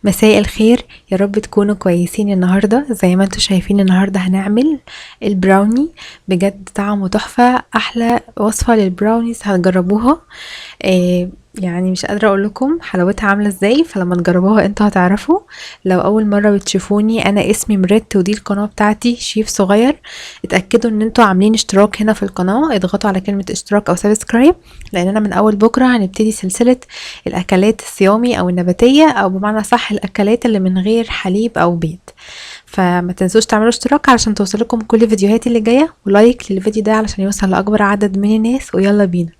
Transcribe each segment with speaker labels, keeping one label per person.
Speaker 1: مساء الخير، يا رب تكونوا كويسين. النهاردة زي ما انتوا شايفين النهاردة هنعمل البراوني. بجد طعمه تحفة، احلى وصفة للبراونيز هتجربوها. يعني مش قادرة اقول لكم حلاوتها عاملة ازاي، فلما تجربوها انتوا هتعرفوا. لو اول مرة بتشوفوني، انا اسمي مريت ودي القناة بتاعتي شيف صغير. اتأكدوا ان انتوا عاملين اشتراك هنا في القناة، اضغطوا على كلمة اشتراك او سبسكرايب، لاننا من اول بكرة هنبتدي سلسلة الاكلات الصيامي او النباتية، او بمعنى صح الاكلات اللي من غير حليب او بيض. فما تنسوش تعملوا اشتراك علشان توصلكم كل فيديوهاتي اللي جاية، ولايك للفيديو ده علشان يوصل لاكبر عدد من الناس. ويلا بينا.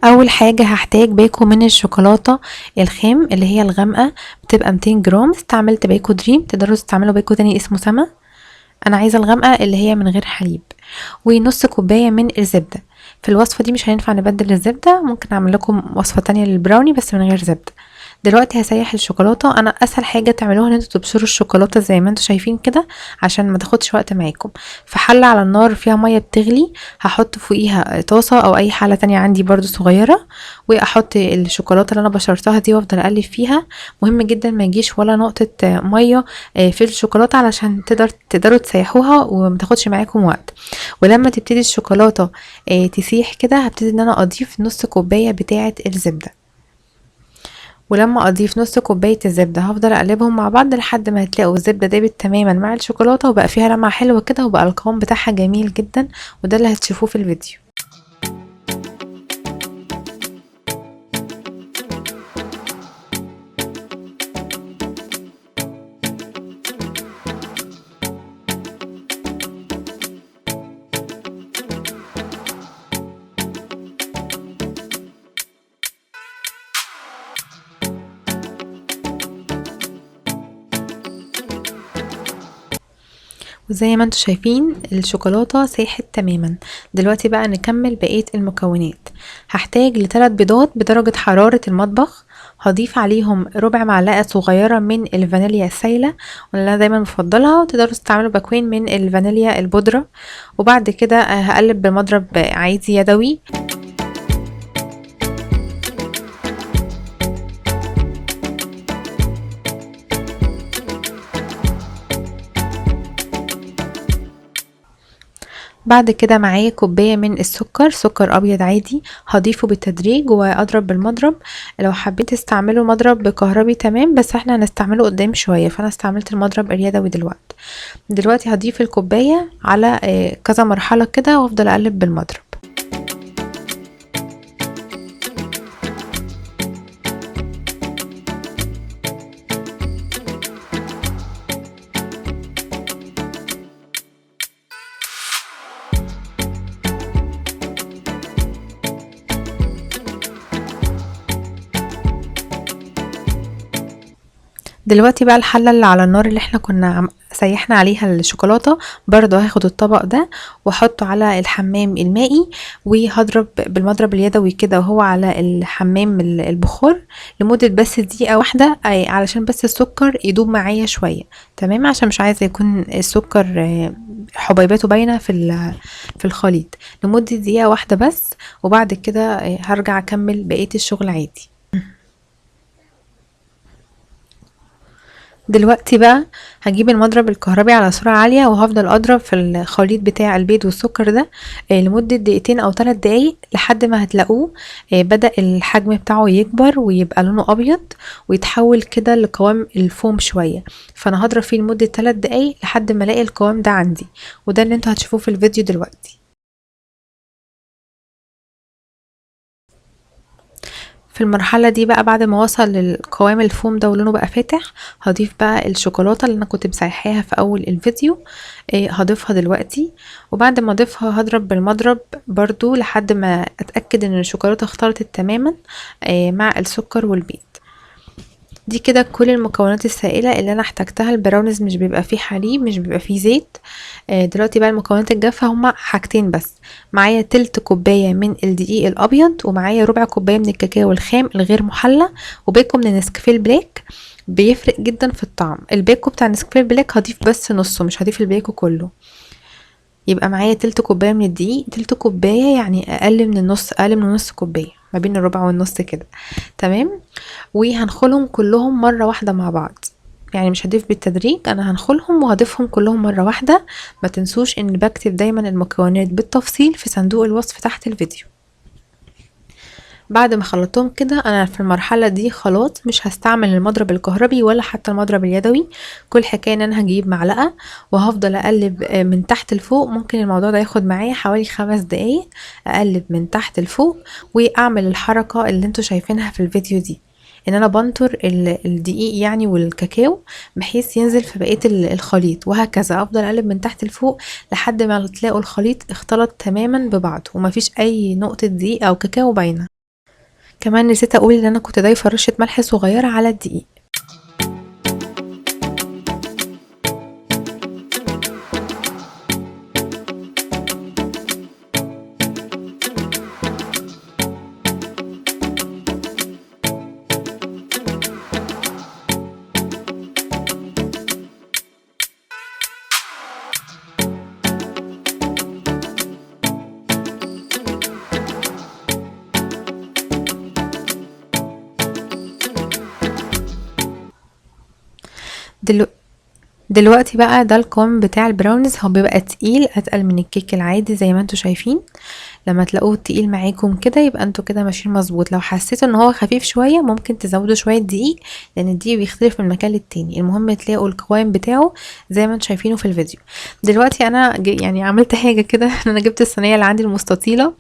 Speaker 1: اول حاجة هحتاج باكو من الشوكولاتة الخام اللي هي الغامقة، بتبقى 200 جرام. استعملت باكو دريم، تقدروا تستعملوا باكو تاني اسمه سما. انا عايزة الغامقة اللي هي من غير حليب. ونص كوباية من الزبدة. في الوصفة دي مش هينفع نبدل الزبدة، ممكن اعمل لكم وصفة تانية للبراوني بس من غير زبدة. دلوقتي هسيح الشوكولاته. انا اسهل حاجه تعملوها ان انتوا تبشروا الشوكولاته زي ما انتوا شايفين كده عشان ما تاخدش وقت معاكم. في حله على النار فيها ميه بتغلي، هحط فوقيها طاسه او اي حله تانية عندي برضو صغيره، واحط الشوكولاته اللي انا بشرتها دي وافضل اقلب فيها. مهم جدا ما يجيش ولا نقطه ميه في الشوكولاته علشان تقدروا تسيحوها وما تاخدش معاكم وقت. ولما تبتدي الشوكولاته تسيح كده، هبتدي ان انا اضيف نص كوبايه بتاعه الزبده. ولما اضيف نص كوبايه الزبده هفضل اقلبهم مع بعض لحد ما هتلاقوا الزبده دابت تماما مع الشوكولاته وبقى فيها لمعه حلوه كده، وبقى القوام بتاعها جميل جدا، وده اللي هتشوفوه في الفيديو. وزي ما انتوا شايفين الشوكولاته ساحت تماما. دلوقتي بقى نكمل بقيه المكونات. هحتاج ل3 بيضات بدرجه حراره المطبخ. هضيف عليهم ربع معلقه صغيره من الفانيليا السايله، واللي انا دايما بفضلها، وتقدروا تستعملوا باكوين من الفانيليا البودره. وبعد كده هقلب بمضرب عادي يدوي. بعد كده معايا كوباية من السكر، سكر ابيض عادي، هضيفه بالتدريج واضرب بالمضرب. لو حبيت تستعملوا مضرب كهربي تمام، بس احنا هنستعمله قدام شوية، فانا استعملت المضرب اليدوي دلوقتي هضيف الكوباية على كذا مرحلة كده، وافضل اقلب بالمضرب. دلوقتي بقى الحله اللي على النار اللي احنا كنا سيحنا عليها الشوكولاته، برضو هاخد الطبق ده واحطه على الحمام المائي، وهضرب بالمضرب اليدوي كده وهو على الحمام البخار لمده بس دقيقه واحده، علشان بس السكر يدوب معايا شويه. تمام، عشان مش عايزه يكون السكر حبيباته باينه في الخليط. لمده دقيقه واحده بس، وبعد كده هرجع اكمل بقيه الشغل عادي. دلوقتي بقى هجيب المضرب الكهربي على سرعة عالية، وهفضل اضرب في الخليط بتاع البيض والسكر ده لمدة دقيقتين او 3 دقايق، لحد ما هتلاقوه بدأ الحجم بتاعه يكبر ويبقى لونه ابيض، ويتحول كده لقوام الفوم شوية. فانا هضرب فيه لمدة 3 دقايق لحد ما الاقي القوام ده عندي، وده اللي انتوا هتشوفوه في الفيديو دلوقتي. في المرحلة دي بقى، بعد ما وصل للقوام الفوم ده ولونه بقى فاتح، هضيف بقى الشوكولاتة اللي انا كنت مسيحاها في اول الفيديو. هضيفها دلوقتي، وبعد ما اضيفها هضرب بالمضرب برضو لحد ما اتأكد ان الشوكولاتة اختلطت تماما مع السكر والبيض. دي كده كل المكونات السائلة اللي انا احتاجتها. البراونيز مش بيبقى فيه حليب، مش بيبقى فيه زيت. دلوقتي بقى المكونات الجافة هما حاجتين بس. معايا تلت كوباية من الدقيق الابيض، ومعايا ربع كوباية من الكاكاو الخام الغير محلى، وباكو من النسكافيه البلاك. بيفرق جدا في الطعم. الباكو بتاع النسكافيه البلاك هضيف بس نصه، مش هضيف الباكو كله. يبقى معايا تلت كوباية من الدقيق. تلت كوباية يعني اقل من النص، اقل من نص كوباية، ما بين الربع والنص كده. تمام. وهنخلهم كلهم مرة واحدة مع بعض، يعني مش هضيف بالتدريج، انا هنخلهم وهضيفهم كلهم مرة واحدة. ما تنسوش ان بكتب دايما المكونات بالتفصيل في صندوق الوصف تحت الفيديو. بعد ما خلطتهم كده انا في المرحلة دي خلاص مش هستعمل المضرب الكهربي ولا حتى المضرب اليدوي. كل حكاية ان انا هجيب معلقة وهفضل اقلب من تحت لفوق. ممكن الموضوع ده ياخد معايا حوالي 5 دقايق، اقلب من تحت لفوق واعمل الحركة اللي انتوا شايفينها في الفيديو دي، ان انا بنطر الدقيق يعني والكاكاو بحيث ينزل في بقية الخليط، وهكذا افضل اقلب من تحت لفوق لحد ما تلاقوا الخليط اختلط تماما ببعضه ومفيش اي نقطة دقيق او كاكاو باينة. كمان نسيت اقول ان انا كنت ضايفه رشه ملح صغيره على الدقيق. دلوقتي بقى ده القوام بتاع البراونيز، هو بيبقى تقيل، اتقل من الكيك العادي زي ما انتوا شايفين. لما تلاقوه تقيل معاكم كده يبقى انتوا كده ماشيين مظبوط. لو حسيتوا ان هو خفيف شويه ممكن تزودوا شويه دقيق، لان الدقيق بيختلف من مكان للتاني. المهم تلاقوا القوام بتاعه زي ما انتوا شايفينه في الفيديو. دلوقتي انا يعني عملت حاجه كده ان انا جبت الصينيه اللي عندي المستطيله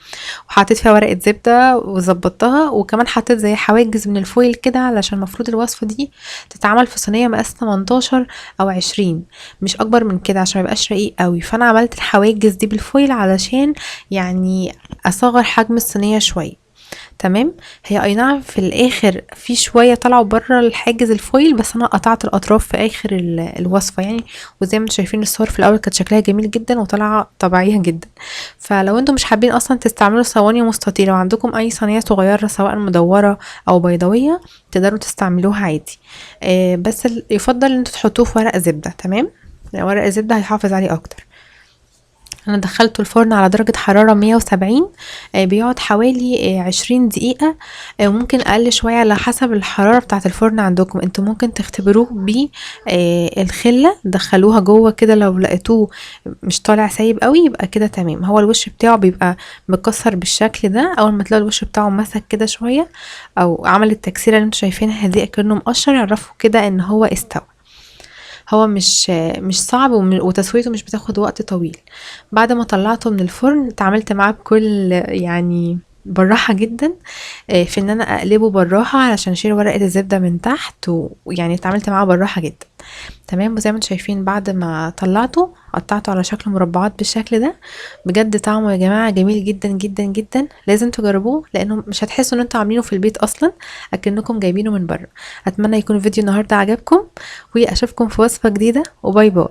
Speaker 1: وحطيت فيها ورقه زبده وظبطتها، وكمان حطيت زي حواجز من الفويل كده علشان المفروض الوصفه دي تتعمل في صينيه مقاس 18 او 20، مش اكبر من كده عشان ميبقاش رقيق قوي. فانا عملت الحواجز دي بالفويل علشان يعني اصغر حجم الصينيه شويه. تمام. هي اي نعم في الاخر في شويه طلعوا بره الحاجز الفويل، بس انا قطعت الاطراف في اخر الوصفه يعني. وزي ما انتم شايفين الصور في الاول كانت شكلها جميل جدا وطالعه طبيعيه جدا. فلو انتم مش حابين اصلا تستعملوا صواني مستطيله وعندكم اي صينيه صغيره سواء مدوره او بيضاويه تقدروا تستعملوها عادي. بس يفضل ان انتوا تحطوه في ورق زبده. تمام. ورق الزبده هيحافظ عليه اكتر. انا دخلته الفرن على درجة حرارة 170، بيقعد حوالي 20 دقيقة، وممكن اقل شوية على حسب الحرارة بتاعة الفرن عندكم. انتوا ممكن تختبروه بالخلة، دخلوها جوه كده، لو لقيتوه مش طالع سايب قوي يبقى كده تمام. هو الوش بتاعه بيبقى مكسر بالشكل ده، اول ما تلاقوا الوش بتاعه مسك كده شوية او عمل التكسيرة اللي انتوا شايفينها دي كأنه مقشر، يعرفوا كده ان هو استوى. هو مش صعب وتسويته مش بتاخد وقت طويل. بعد ما طلعته من الفرن اتعاملت معاه بكل يعني بالراحة جدا، في ان انا اقلبه بالراحة علشان اشيل ورقة الزبدة من تحت، ويعني اتعاملت معاه بالراحة جدا. تمام. وزي ما انتم شايفين بعد ما طلعته قطعته على شكل مربعات بالشكل ده. بجد طعمه يا جماعة جميل جدا جدا جدا، لازم تجربوه لانه مش هتحسوا ان انتوا عاملينه في البيت اصلا، اكنكم جايبينه من بره. اتمنى يكون الفيديو النهاردة عجبكم، واشوفكم في وصفة جديدة، وباي باي.